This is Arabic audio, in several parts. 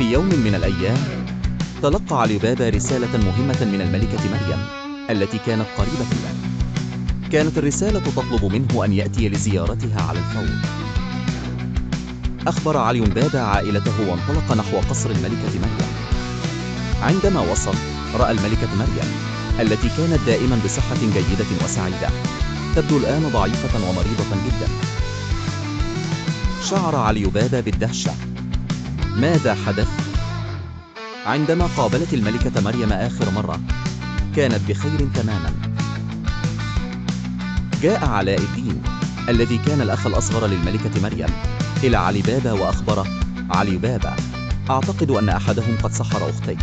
في يوم من الأيام تلقى علي بابا رسالة مهمة من الملكة مريم التي كانت قريبة له. كانت الرسالة تطلب منه أن يأتي لزيارتها على الفور. أخبر علي بابا عائلته وانطلق نحو قصر الملكة مريم. عندما وصل رأى الملكة مريم التي كانت دائما بصحة جيدة وسعيدة تبدو الآن ضعيفة ومريضة جدا. شعر علي بابا بالدهشة. ماذا حدث؟ عندما قابلت الملكة مريم آخر مرة كانت بخير تماما. جاء علاء الدين الذي كان الأخ الأصغر للملكة مريم إلى علي بابا وأخبره: علي بابا، أعتقد أن أحدهم قد سحر أختي.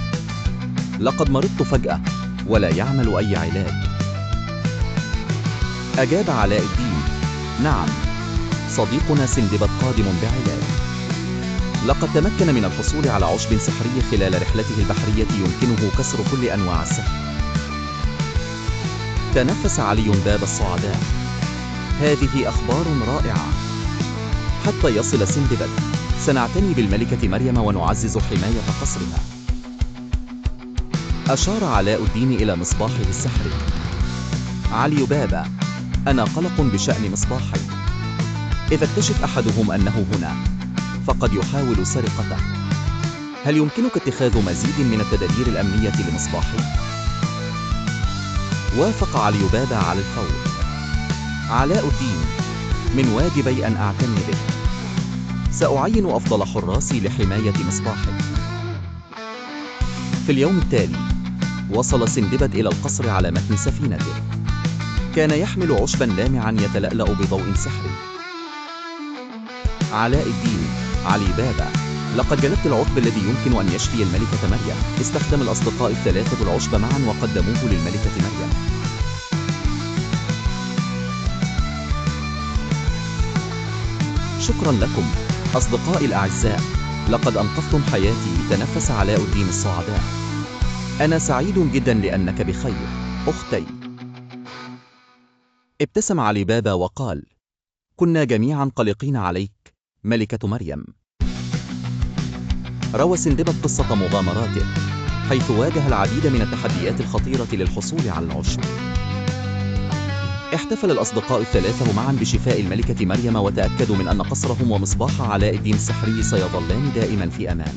لقد مرضت فجأة ولا يعمل أي علاج. أجاب علاء الدين: نعم، صديقنا سندباد قادم بعلاج. لقد تمكن من الحصول على عشب سحري خلال رحلته البحرية يمكنه كسر كل أنواع السحر. تنفس علي بابا الصعداء. هذه أخبار رائعة. حتى يصل سندباد سنعتني بالملكة مريم ونعزز حماية قصرها. أشار علاء الدين إلى مصباحه السحري. علي بابا، أنا قلق بشأن مصباحي. إذا اكتشف أحدهم أنه هنا فقد يحاول سرقته. هل يمكنك اتخاذ مزيد من التدابير الأمنية لمصباحي؟ وافق علي بابا على الفور. علاء الدين: من واجبي أن أعتني به. سأعين أفضل حراسي لحماية مصباحي. في اليوم التالي وصل سندباد إلى القصر على متن سفينته. كان يحمل عشبا لامعا يتلألأ بضوء سحري. علاء الدين: علي بابا، لقد جلبت العشب الذي يمكن أن يشفي الملكة مريم. استخدم الأصدقاء الثلاثة العشب معا وقدموه للملكة مريم. شكرا لكم أصدقائي الأعزاء، لقد أنقذتم حياتي. تنفس علاء الدين الصعداء. أنا سعيد جدا لأنك بخير أختي. ابتسم علي بابا وقال: كنا جميعا قلقين عليك ملكة مريم. روى سندباد قصة مغامراته حيث واجه العديد من التحديات الخطيرة للحصول على العشب. احتفل الأصدقاء الثلاثة معا بشفاء الملكة مريم وتأكدوا من أن قصرهم ومصباح علاء الدين السحري سيظلان دائما في أمان.